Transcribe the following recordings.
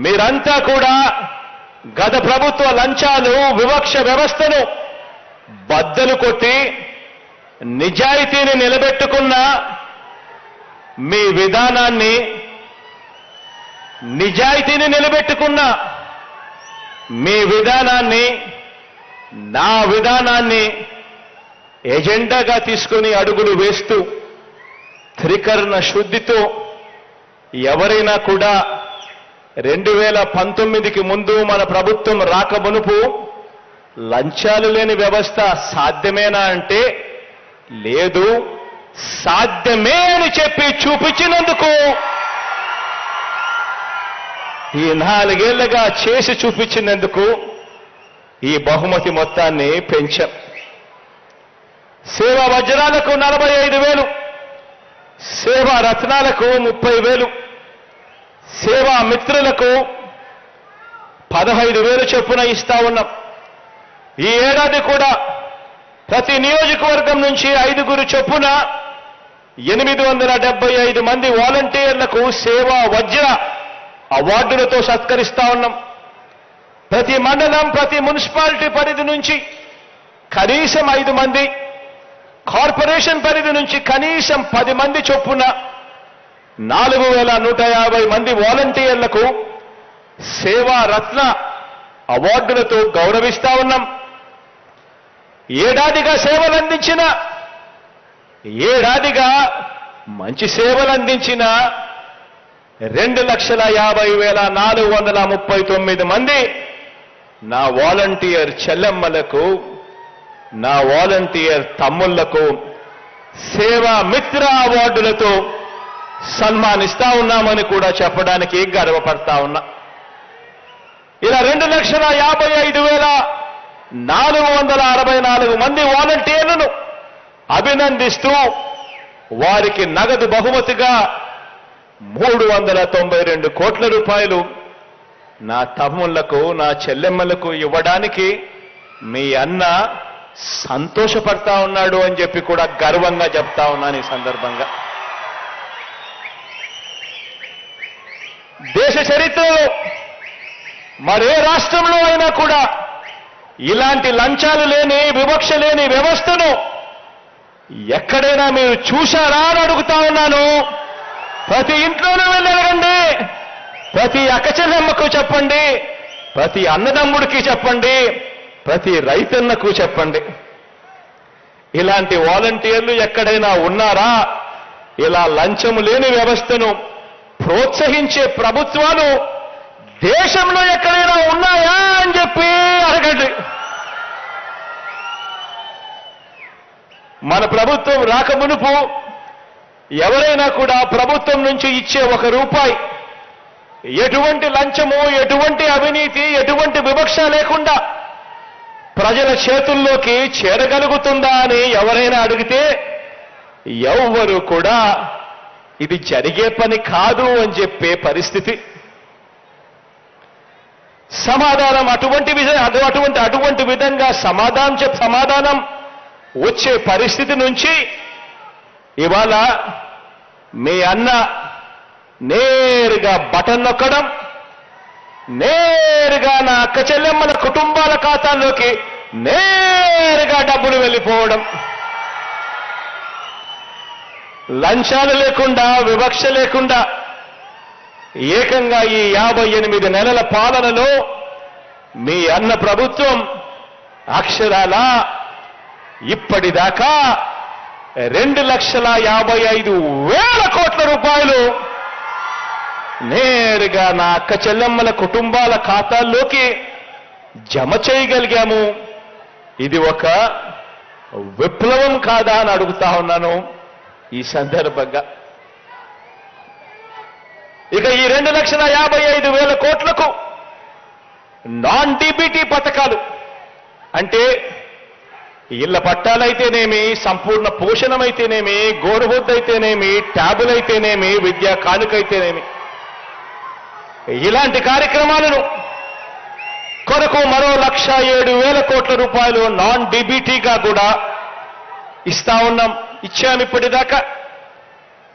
మీరంతా కూడా గత ప్రభుత్వ లంచాలు వివక్ష వ్యవస్థను బద్దలు కొట్టి నిజాయితీని నిలబెట్టుకున్న మీ విధానాన్ని నా విధానాన్ని ఎజెండాగా తీసుకొని అడుగులు వేస్తూ త్రికరణ శుద్ధితో ఎవరైనా కూడా 2019కి ముందు మన ప్రభుత్వం రాకమునుపు లంచాలు లేని వ్యవస్థ సాధ్యమేనా అంటే లేదు, సాధ్యమే అని చెప్పి చూపించినందుకు ఈ 4 ఏళ్లుగా చేసి చూపించినందుకు ఈ బహుమతి మొత్తాన్ని పెంచాం. సేవా వజ్రాలకు 45,000, సేవా రత్నాలకు 30,000, సేవా మిత్రులకు 15,000 చొప్పున ఇస్తా ఉన్నాం. ఈ ఏడాది కూడా ప్రతి నియోజకవర్గం నుంచి 5 చొప్పున 875 మంది వాలంటీర్లకు సేవా వజ్ర అవార్డులతో సత్కరిస్తా ఉన్నాం. ప్రతి మండలం, ప్రతి మున్సిపాలిటీ పరిధి నుంచి కనీసం 5 మంది, కార్పొరేషన్ పరిధి నుంచి కనీసం 10 మంది చొప్పున 4,150 మంది వాలంటీర్లకు సేవా రత్న అవార్డులతో గౌరవిస్తా ఉన్నాం. ఏడాదిగా మంచి సేవలందించిన 2,50,439 మంది నా వాలంటీర్ చెల్లెమ్మలకు, నా వాలంటీర్ తమ్ముళ్లకు సేవా మిత్ర అవార్డులతో సన్మానిస్తా ఉన్నామని కూడా చెప్పడానికి గర్వపడతా ఉన్నా. ఇలా 2,55,464 మంది వాలంటీర్లను అభినందిస్తూ వారికి నగదు బహుమతిగా 392 కోట్ల రూపాయలు నా తమ్ముళ్లకు, నా చెల్లెమ్మలకు ఇవ్వడానికి మీ అన్న సంతోషపడతా ఉన్నాడు అని చెప్పి కూడా గర్వంగా చెప్తా ఉన్నాను ఈ సందర్భంగా. దేశ చరిత్రలో మరే రాష్ట్రంలో అయినా కూడా ఇలాంటి లంచాలు లేని, వివక్ష లేని వ్యవస్థను ఎక్కడైనా మీరు చూశారా అని అడుగుతా ఉన్నాను. ప్రతి ఇంట్లోనూ వెళ్ళి అడగండి, ప్రతి అక్కచెల్లెమ్మకు చెప్పండి, ప్రతి అన్నదమ్ముడికి చెప్పండి, ప్రతి రైతన్నకు చెప్పండి. ఇలాంటి వాలంటీర్లు ఎక్కడైనా ఉన్నారా? ఇలా లంచము లేని వ్యవస్థను ప్రోత్సహించే ప్రభుత్వాలు దేశంలో ఎక్కడైనా ఉన్నాయా అని చెప్పి అడగండి. మన ప్రభుత్వం రాకమునుపు ఎవరైనా కూడా ప్రభుత్వం నుంచి ఇచ్చే 1 రూపాయి ఎటువంటి లంచము, ఎటువంటి అవినీతి, ఎటువంటి వివక్ష లేకుండా ప్రజల చేతుల్లోకి చేరగలుగుతుందా అని ఎవరైనా అడిగితే ఎవ్వరూ కూడా ఇది జరిగే పని కాదు అని చెప్పే పరిస్థితి. సమాధానం అటువంటి విధంగా సమాధానం వచ్చే పరిస్థితి నుంచి ఇవాళ మీ అన్న నేరుగా బటన్ నొక్కడం, నేరుగా నా అక్క చెల్లెమ్మల కుటుంబాల ఖాతాల్లోకి నేరుగా డబ్బులు వెళ్ళిపోవడం, లంచాలు లేకుండా, వివక్ష లేకుండా ఏకంగా ఈ 58 నెలల పాలనలో మీ అన్న ప్రభుత్వం అక్షరాల ఇప్పటిదాకా 2,55,000 కోట్ల రూపాయలు నేరుగా నా అక్క చెల్లెమ్మల కుటుంబాల ఖాతాల్లోకి జమ చేయగలిగాము. ఇది ఒక విప్లవం కాదా అని అడుగుతా ఉన్నాను ఈ సందర్భంగా. ఇక ఈ 2,55,000 కోట్లకు నాన్ డీబీటీ పథకాలు అంటే ఇళ్ల పట్టాలైతేనేమి, సంపూర్ణ పోషణమైతేనేమి, గోరుబొద్దైతేనేమి, ట్యాబులైతేనేమి, విద్యా కానుకైతేనేమి, ఇలాంటి కార్యక్రమాలను కొరకు మరో 1,07,000 కోట్ల రూపాయలు నాన్ డీబీటీగా కూడా ఇస్తా ఉన్నాం, ఇచ్చాం ఇప్పటిదాకా.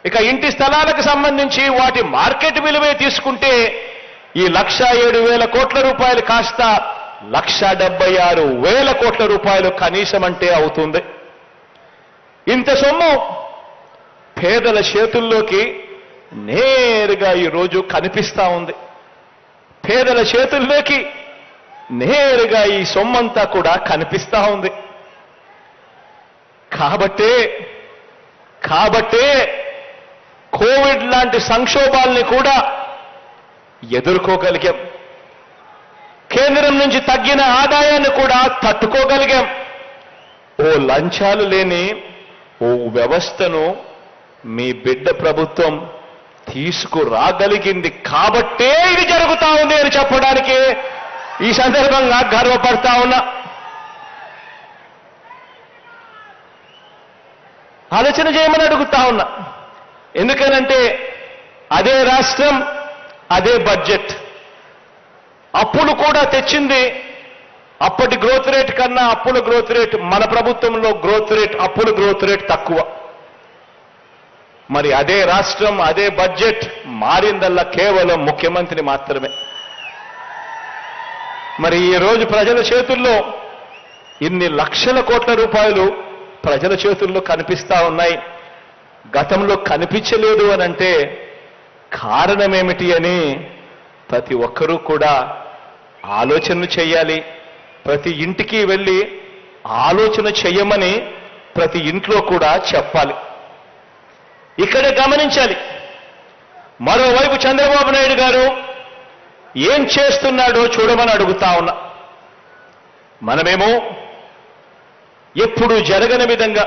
ఇక ఇంటి స్థలాలకు సంబంధించి వాటి మార్కెట్ విలువే తీసుకుంటే ఈ 1,07,000 కోట్ల రూపాయలు కాస్త 1,76,000 కోట్ల రూపాయలు కనీసం అంటే అవుతుంది. ఇంత సొమ్ము పేదల చేతుల్లోకి నేరుగా ఈరోజు కనిపిస్తా ఉంది. పేదల చేతుల్లోకి నేరుగా ఈ సొమ్మంతా కూడా కనిపిస్తా ఉంది. కాబట్టే కోవిడ్ లాంటి సంక్షోభాల్ని కూడా ఎదుర్కోగలిగాం. కేంద్రం నుంచి తగ్గిన ఆదాయాన్ని కూడా తట్టుకోగలిగాం. ఓ లంచాలు లేని ఓ వ్యవస్థను మీ బిడ్డ ప్రభుత్వం తీసుకురాగలిగింది కాబట్టే ఇది జరుగుతా ఉంది అని చెప్పడానికి ఈ సందర్భంగా గర్వపడతా ఉన్నా. ఆలోచన చేయమని అడుగుతా ఉన్నా. ఎందుకనంటే అదే రాష్ట్రం, అదే బడ్జెట్. అప్పులు కూడా తెచ్చింది అప్పటి గ్రోత్ రేట్ కన్నా అప్పుల గ్రోత్ రేట్, మన ప్రభుత్వంలో గ్రోత్ రేట్, అప్పుల గ్రోత్ రేట్ తక్కువ. మరి అదే రాష్ట్రం, అదే బడ్జెట్ మారిందల్లా కేవలం ముఖ్యమంత్రి మాత్రమే. మరి ఈ రోజు ప్రజల చేతుల్లో ఇన్ని లక్షల కోట్ల రూపాయలు ప్రజల చేతుల్లో కనిపిస్తా ఉన్నాయి. గతంలో కనిపించలేదు అని అంటే కారణమేమిటి అని ప్రతి ఒక్కరూ కూడా ఆలోచనలు చేయాలి. ప్రతి ఇంటికి వెళ్ళి ఆలోచన చేయమని ప్రతి ఇంట్లో కూడా చెప్పాలి. ఇక్కడే గమనించాలి. మరోవైపు చంద్రబాబు నాయుడు గారు ఏం చేస్తున్నాడో చూడమని అడుగుతా ఉన్నా. మనమేమో ఎప్పుడు జరగని విధంగా,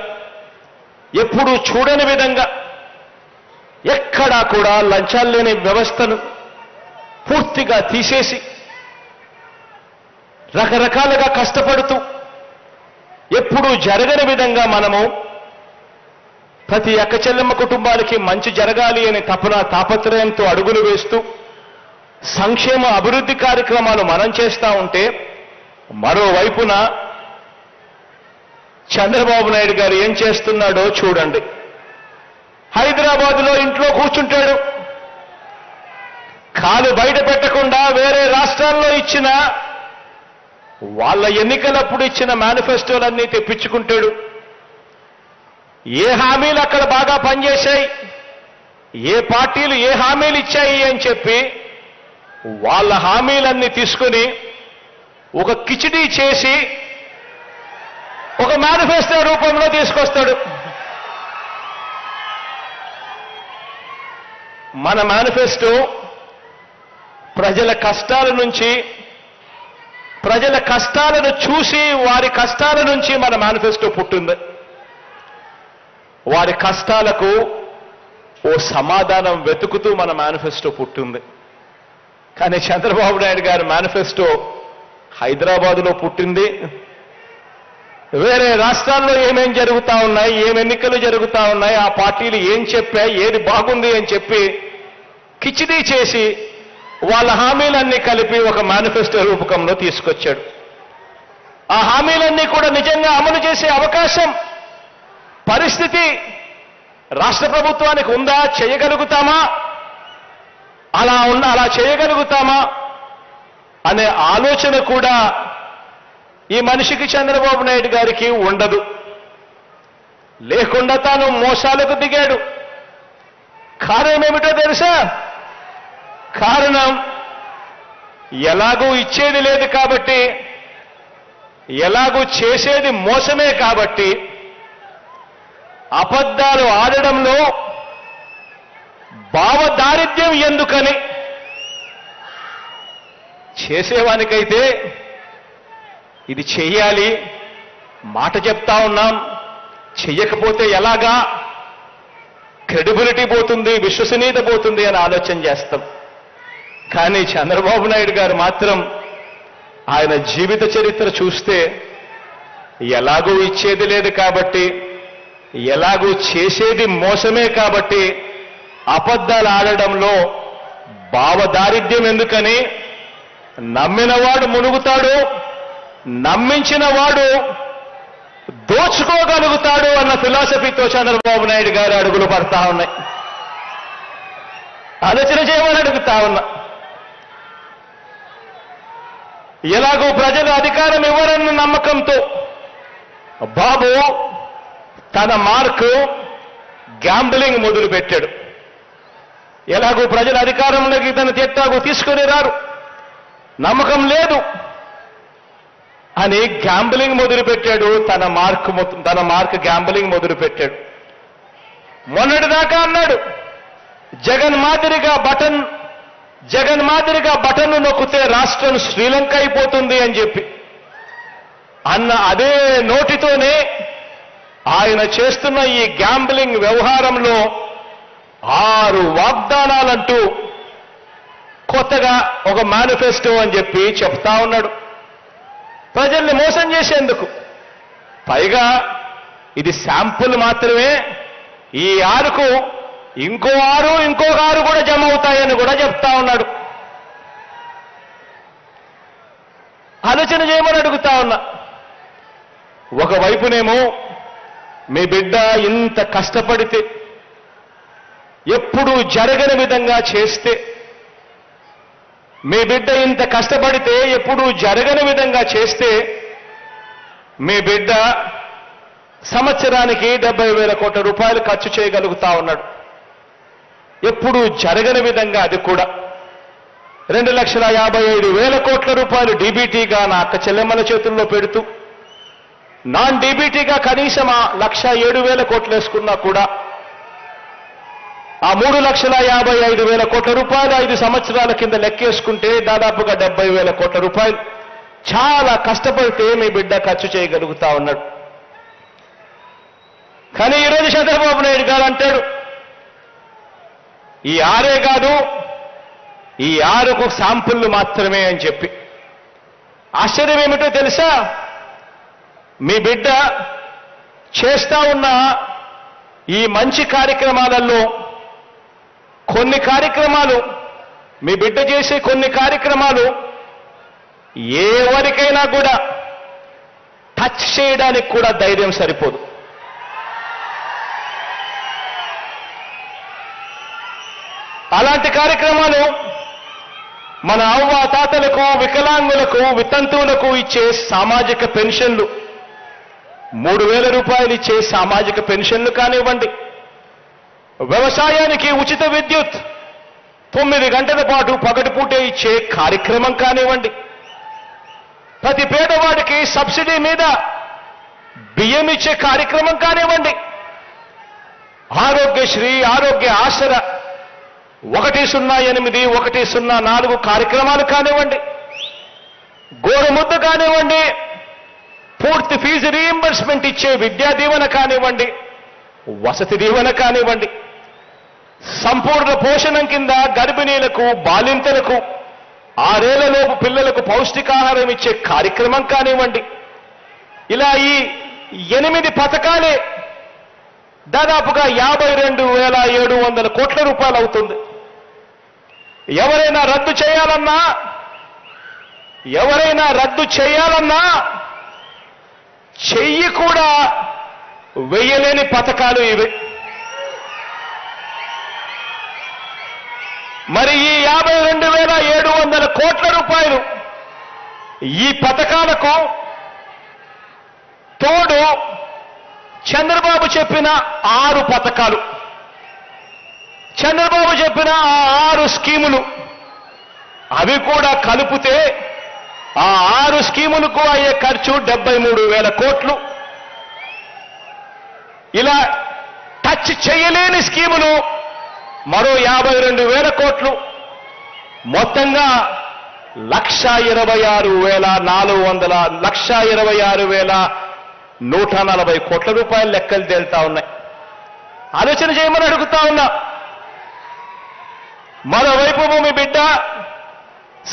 ఎప్పుడు చూడని విధంగా, ఎక్కడా కూడా లంచాలు లేని వ్యవస్థను పూర్తిగా తీసేసి రకరకాలుగా కష్టపడుతూ ఎప్పుడూ జరగని విధంగా మనము ప్రతి అక్క చెల్లెమ్మ కుటుంబాలకి మంచి జరగాలి అనే తాపత్రయంతో అడుగులు వేస్తూ సంక్షేమ అభివృద్ధి కార్యక్రమాలు మనం చేస్తా ఉంటే, మరోవైపున చంద్రబాబు నాయుడు గారు ఏం చేస్తున్నాడో చూడండి. హైదరాబాద్లో ఇంట్లో కూర్చుంటాడు. కాలు బయట పెట్టకుండా వేరే రాష్ట్రాల్లో ఇచ్చిన వాళ్ళ ఎన్నికలప్పుడు ఇచ్చిన మేనిఫెస్టోలన్నీ తెప్పించుకుంటాడు. ఏ హామీలు అక్కడ బాగా పనిచేశాయి, ఏ పార్టీలు ఏ హామీలు ఇచ్చాయి అని చెప్పి వాళ్ళ హామీలన్నీ తీసుకుని ఒక కిచిడీ చేసి ఒక మేనిఫెస్టో రూపంలో తీసుకొస్తాడు. మన మేనిఫెస్టో ప్రజల కష్టాల నుంచి, ప్రజల కష్టాలను చూసి వారి కష్టాల నుంచి మన మేనిఫెస్టో పుట్టింది. వారి కష్టాలకు ఓ సమాధానం వెతుకుతూ మన మేనిఫెస్టో పుట్టింది. కానీ చంద్రబాబు నాయుడు గారి మేనిఫెస్టో హైదరాబాదులో పుట్టింది. వేరే రాష్ట్రాల్లో ఏమేం జరుగుతా ఉన్నాయి, ఏం ఎన్నికలు జరుగుతా ఉన్నాయి, ఆ పార్టీలు ఏం చెప్పాయి, ఏది బాగుంది అని చెప్పి కిచిడీ చేసి వాళ్ళ హామీలన్నీ కలిపి ఒక మేనిఫెస్టో రూపకంలో తీసుకొచ్చాడు. ఆ హామీలన్నీ కూడా నిజంగా అమలు చేసే అవకాశం, పరిస్థితి రాష్ట్ర ప్రభుత్వానికి ఉందా? చేయగలుగుతామా? అలా చేయగలుగుతామా అనే ఆలోచన కూడా ఈ మనిషికి, చంద్రబాబు నాయుడు గారికి ఉండదు. లేకుండా తాను మోసాలకు దిగాడు. కారణం ఏమిటో తెలుసా? కారణం ఎలాగూ ఇచ్చేది లేదు కాబట్టి, ఎలాగూ చేసేది మోసమే కాబట్టి, అబద్ధాలు ఆడడంలో భావదారిద్ర్యం ఎందుకని, చేసేవానికైతే ఇది చెయ్యాలి, మాట చెప్తా ఉన్నాం, చెయ్యకపోతే ఎలాగా, క్రెడిబిలిటీ పోతుంది, విశ్వసనీయత పోతుంది అని ఆలోచన చేస్తాం. కానీ చంద్రబాబు నాయుడు గారు మాత్రం ఆయన జీవిత చరిత్ర చూస్తే ఎలాగూ ఇచ్చేది లేదు కాబట్టి, ఎలాగూ చేసేది మోసమే కాబట్టి అబద్ధాలు ఆడడంలో భావదారిద్ర్యం ఎందుకని, నమ్మినవాడు మునుగుతాడు, నమ్మించిన వాడు దోచుకోగలుగుతాడు అన్న ఫిలాసఫీతో చంద్రబాబు నాయుడు గారు అడుగులు పడతా ఉన్నాయి. ఆలోచన చేయమని అడుగుతా ఉన్నా. ఎలాగో ప్రజలు అధికారం ఇవ్వరన్న నమ్మకంతో బాబు తన మార్కు గ్యాంబ్లింగ్ మొదలుపెట్టాడు. ఎలాగో ప్రజల అధికారంలోకి తన ఎట్టాగో తీసుకొని రారు, నమ్మకం లేదు అని గ్యాంబ్లింగ్ మొదలుపెట్టాడు. తన మార్క్ గ్యాంబ్లింగ్ మొదలుపెట్టాడు. మొన్నటిదాకా అన్నాడు జగన్ మాదిరిగా బటన్ నొక్కితే రాష్ట్రం శ్రీలంక అయిపోతుంది అని చెప్పి అన్న అదే నోటితోనే ఆయన చేస్తున్న ఈ గ్యాంబ్లింగ్ వ్యవహారంలో 6 వాగ్దానాలంటూ కొత్తగా ఒక మేనిఫెస్టో అని చెప్పి చెప్తా ఉన్నాడు ప్రజల్ని మోసం చేసేందుకు. పైగా ఇది శాంపుల్ మాత్రమే. ఈ 6కు ఇంకొక 6 కూడా జమ అవుతాయని కూడా చెప్తా ఉన్నాడు. ఆలోచన చేయమని అడుగుతా ఉన్నా. ఒకవైపునేమో మీ బిడ్డ ఇంత కష్టపడితే, ఎప్పుడూ జరగని విధంగా చేస్తే, మీ బిడ్డ ఇంత కష్టపడితే ఎప్పుడూ జరగని విధంగా చేస్తే మీ బిడ్డ సంవత్సరానికి 70,000 కోట్ల రూపాయలు ఖర్చు చేయగలుగుతా ఉన్నాడు. ఎప్పుడూ జరగని విధంగా అది కూడా 2,55,000 కోట్ల రూపాయలు డీబీటీగా నా అక్క చెల్లెమ్మల చేతుల్లో పెడుతూ, నాన్ డీబీటీగా కనీసం 1,07,000 కోట్లు వేసుకున్నా కూడా ఆ 3,55,000 కోట్ల రూపాయలు 5 సంవత్సరాల కింద లెక్కేసుకుంటే దాదాపుగా 70,000 కోట్ల రూపాయలు చాలా కష్టపడితే మీ బిడ్డ ఖర్చు చేయగలుగుతా ఉన్నాడు. కానీ ఈరోజు చంద్రబాబు నాయుడు గారు అంటాడు ఈ 6 కాదు, ఈ 6కు శాంపుల్ మాత్రమే అని చెప్పి. ఆశ్చర్యం ఏమిటో తెలుసా? మీ బిడ్డ చేస్తా ఉన్న ఈ మంచి కార్యక్రమాలలో కొన్ని కార్యక్రమాలు, మీ బిడ్డ చేసే కొన్ని కార్యక్రమాలు ఎవరికైనా కూడా టచ్ చేయడానికి కూడా ధైర్యం సరిపోదు. అలాంటి కార్యక్రమాలు మన అవ్వ తాతలకు, వికలాంగులకు, వితంతువులకు ఇచ్చే సామాజిక పెన్షన్లు, 3,000 రూపాయలు ఇచ్చే సామాజిక పెన్షన్లు కానివ్వండి, వ్యవసాయానికి ఉచిత విద్యుత్ 9 గంటల పాటు పగటిపూటే ఇచ్చే కార్యక్రమం కానివ్వండి, ప్రతి పేదవాడికి సబ్సిడీ మీద బియ్యం ఇచ్చే కార్యక్రమం కానివ్వండి, ఆరోగ్యశ్రీ, ఆరోగ్య ఆసరా 108, 104 కార్యక్రమాలు కానివ్వండి, గోరుముద్ద కానివ్వండి, పూర్తి ఫీజు రీయింబర్స్మెంట్ ఇచ్చే విద్యా దీవెన కానివ్వండి, వసతి దీవెన కానివ్వండి, సంపూర్ణ పోషణం కింద గర్భిణీలకు, బాలింతలకు, 6 ఏళ్లలోపు పిల్లలకు పౌష్టికాహారం ఇచ్చే కార్యక్రమం కానివ్వండి, ఇలా ఈ 8 పథకాలే దాదాపుగా 52,700 కోట్ల రూపాయలు అవుతుంది. ఎవరైనా రద్దు చేయాలన్నా చెయ్యి కూడా వెయ్యలేని పథకాలు ఇవి. మరి ఈ 52,700 కోట్ల రూపాయలు ఈ పథకాలకు తోడు చంద్రబాబు చెప్పిన 6 పథకాలు, చంద్రబాబు చెప్పిన ఆ 6 స్కీములు, అవి కూడా కలిపితే ఆ 6 స్కీములకు అయ్యే ఖర్చు 73,000 కోట్లు. ఇలా టచ్ చేయలేని స్కీములు మరో 52,000 కోట్లు. మొత్తంగా 1,26,140 కోట్ల రూపాయల లెక్కలు తేలుతా ఉన్నాయి. ఆలోచన చేయమని అడుగుతా ఉన్నా. మరోవైపు మీ బిడ్డ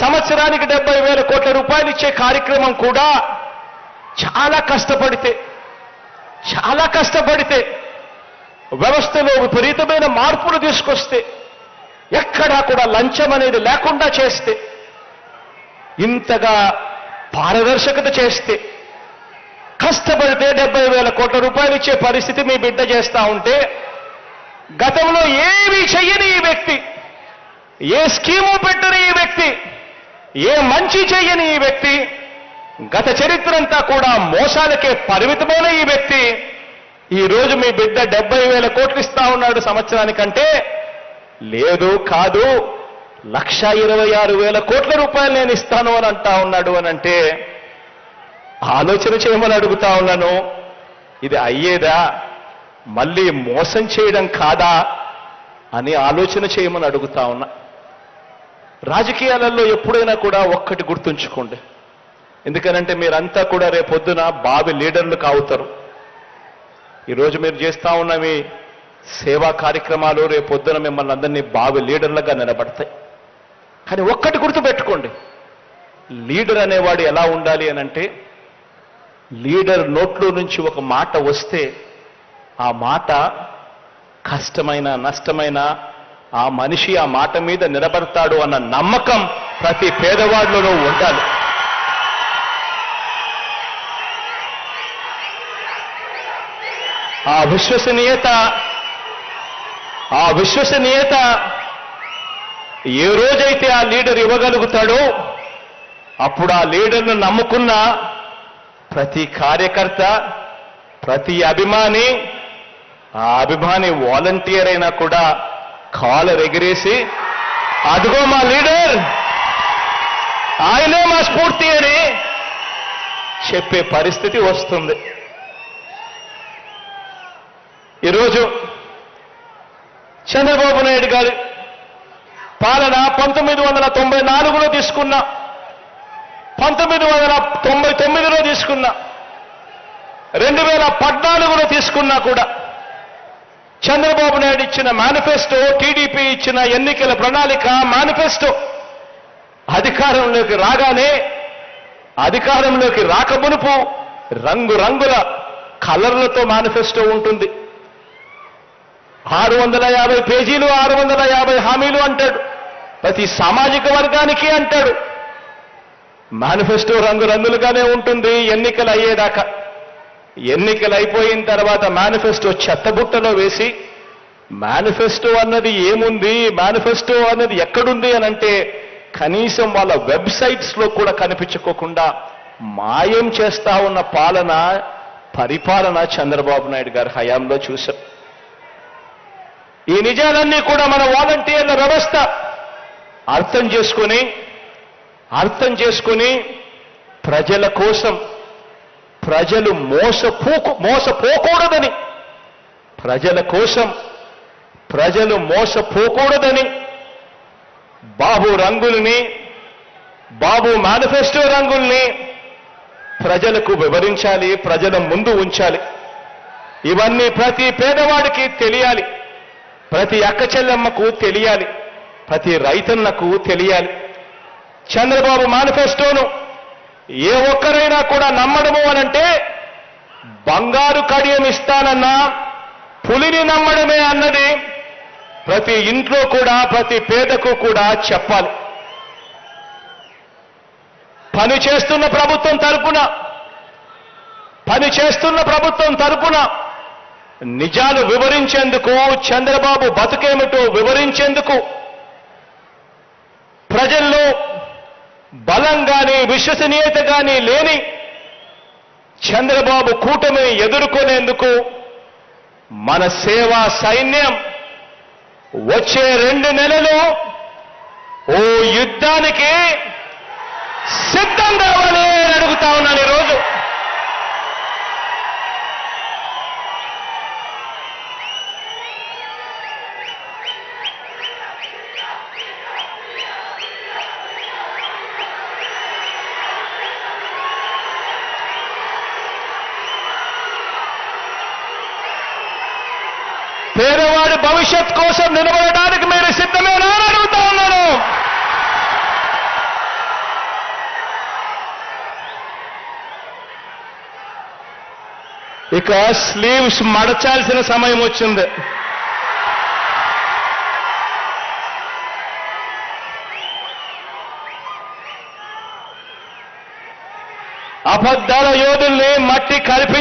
సంవత్సరానికి 70,000 కోట్ల రూపాయలు ఇచ్చే కార్యక్రమం కూడా చాలా కష్టపడితే వ్యవస్థలో విపరీతమైన మార్పులు తీసుకొస్తే, ఎక్కడా కూడా లంచం అనేది లేకుండా చేస్తే, ఇంతగా పారదర్శకత చేస్తే, కష్టపడితే 70,000 కోట్ల రూపాయలు ఇచ్చే పరిస్థితి మీ బిడ్డ చేస్తా ఉంటే, గతంలో ఏమీ చెయ్యని ఈ వ్యక్తి, ఏ స్కీము పెట్టని ఈ వ్యక్తి ఏ మంచి చేయని ఈ వ్యక్తి, గత చరిత్ర అంతా కూడా మోసాలకే పరిమితమైన ఈ వ్యక్తి ఈ రోజు మీ బిడ్డ 70,000 కోట్లు ఇస్తా ఉన్నాడు సంవత్సరానికంటే, లేదు కాదు 1,26,000 కోట్ల రూపాయలు నేను ఇస్తాను అని అంటా ఉన్నాడు అని అంటే ఆలోచన చేయమని అడుగుతా ఉన్నాను. ఇది అయ్యేదా? మళ్ళీ మోసం చేయడం కాదా అని ఆలోచన చేయమని అడుగుతా ఉన్నా. రాజకీయాలలో ఎప్పుడైనా కూడా ఒక్కటి గుర్తుంచుకోండి. ఎందుకనంటే మీరంతా కూడా రేపొద్దున బావి లీడర్లు కావుతారు. ఈరోజు మీరు చేస్తా ఉన్న మీ సేవా కార్యక్రమాలు రేపొద్దున మిమ్మల్ని అందరినీ బావి లీడర్లుగా నిలబడతాయి. కానీ ఒక్కటి గుర్తుపెట్టుకోండి, లీడర్ అనేవాడు ఎలా ఉండాలి అనంటే, లీడర్ నోట్లో నుంచి ఒక మాట వస్తే ఆ మాట కష్టమైన నష్టమైన ఆ మనిషి ఆ మాట మీద నిలబడతాడు అన్న నమ్మకం ప్రతి పేదవాడిలోనూ ఉండాలి. ఆ విశ్వసనీయత ఏ రోజైతే ఆ లీడర్ ఇవ్వగలుగుతాడో అప్పుడు ఆ లీడర్ను నమ్ముకున్న ప్రతి కార్యకర్త, ప్రతి అభిమాని, ఆ అభిమాని వాలంటీర్ అయినా కూడా కాలర్ ఎగిరేసి అదిగో మా లీడర్, ఆయనే మా స్ఫూర్తి అని చెప్పే పరిస్థితి వస్తుంది. ఈరోజు చంద్రబాబు నాయుడు గారి పాలన 1994లో తీసుకున్నా, 1999లో తీసుకున్నా, 2014లో తీసుకున్నా కూడా చంద్రబాబు నాయుడు ఇచ్చిన మేనిఫెస్టో, టీడీపీ ఇచ్చిన ఎన్నికల ప్రణాళిక మేనిఫెస్టో అధికారంలోకి రాగానే, అధికారంలోకి రాకమునుపు రంగురంగుల కలర్లతో మేనిఫెస్టో ఉంటుంది. 650 పేజీలు, 650 హామీలు అంటాడు. ప్రతి సామాజిక వర్గానికి అంటాడు. మేనిఫెస్టో రంగురంగులుగానే ఉంటుంది ఎన్నికలు అయ్యేదాకా. ఎన్నికలు అయిపోయిన తర్వాత మేనిఫెస్టో చెత్తబుట్టలో వేసి, మేనిఫెస్టో అన్నది ఏముంది, మేనిఫెస్టో అన్నది ఎక్కడుంది అని అంటే కనీసం వాళ్ళ వెబ్సైట్స్ లో కూడా కనిపించుకోకుండా మాయం చేస్తా ఉన్న పరిపాలన చంద్రబాబు నాయుడు గారి హయాంలో చూశాం. ఈ నిజాలన్నీ కూడా మన వాలంటీర్ల వ్యవస్థ అర్థం చేసుకొని ప్రజల కోసం, ప్రజలు మోసపోకూడదని, ప్రజల కోసం ప్రజలు మోసపోకూడదని బాబు మేనిఫెస్టో రంగుల్ని ప్రజలకు వివరించాలి, ప్రజల ముందు ఉంచాలి. ఇవన్నీ ప్రతి పేదవాడికి తెలియాలి, ప్రతి అక్క చెల్లెమ్మకు తెలియాలి, ప్రతి రైతన్నకు తెలియాలి. చంద్రబాబు మేనిఫెస్టోను ఏ ఒక్కరైనా కూడా నమ్మడము అనంటే బంగారు కడియం ఇస్తానన్నా పులిని నమ్మడమే అన్నది ప్రతి ఇంట్లో కూడా, ప్రతి పేదకు కూడా చెప్పాలి. పనిచేస్తున్న ప్రభుత్వం తరపున నిజాలు వివరించేందుకు, చంద్రబాబు బతుకేమిటో వివరించేందుకు, ప్రజల్లో బలం గాని విశ్వసనీయత గాని లేని చంద్రబాబు కూటమిని ఎదుర్కొనేందుకు మన సేవా సైన్యం వచ్చే 2 నెలలు ఓ యుద్ధానికి సిద్ధం కావాలి అని అడుగుతా ఉన్నాను ఈరోజు. పేదవాడి భవిష్యత్ కోసం నిలబడడానికి మీరు సిద్ధమేనా అని అడుగుతా ఉన్నాను. ఇక స్లీవ్స్ మడచాల్సిన సమయం వచ్చింది. అబద్ధాల యోధుల్ని మట్టి కలిపి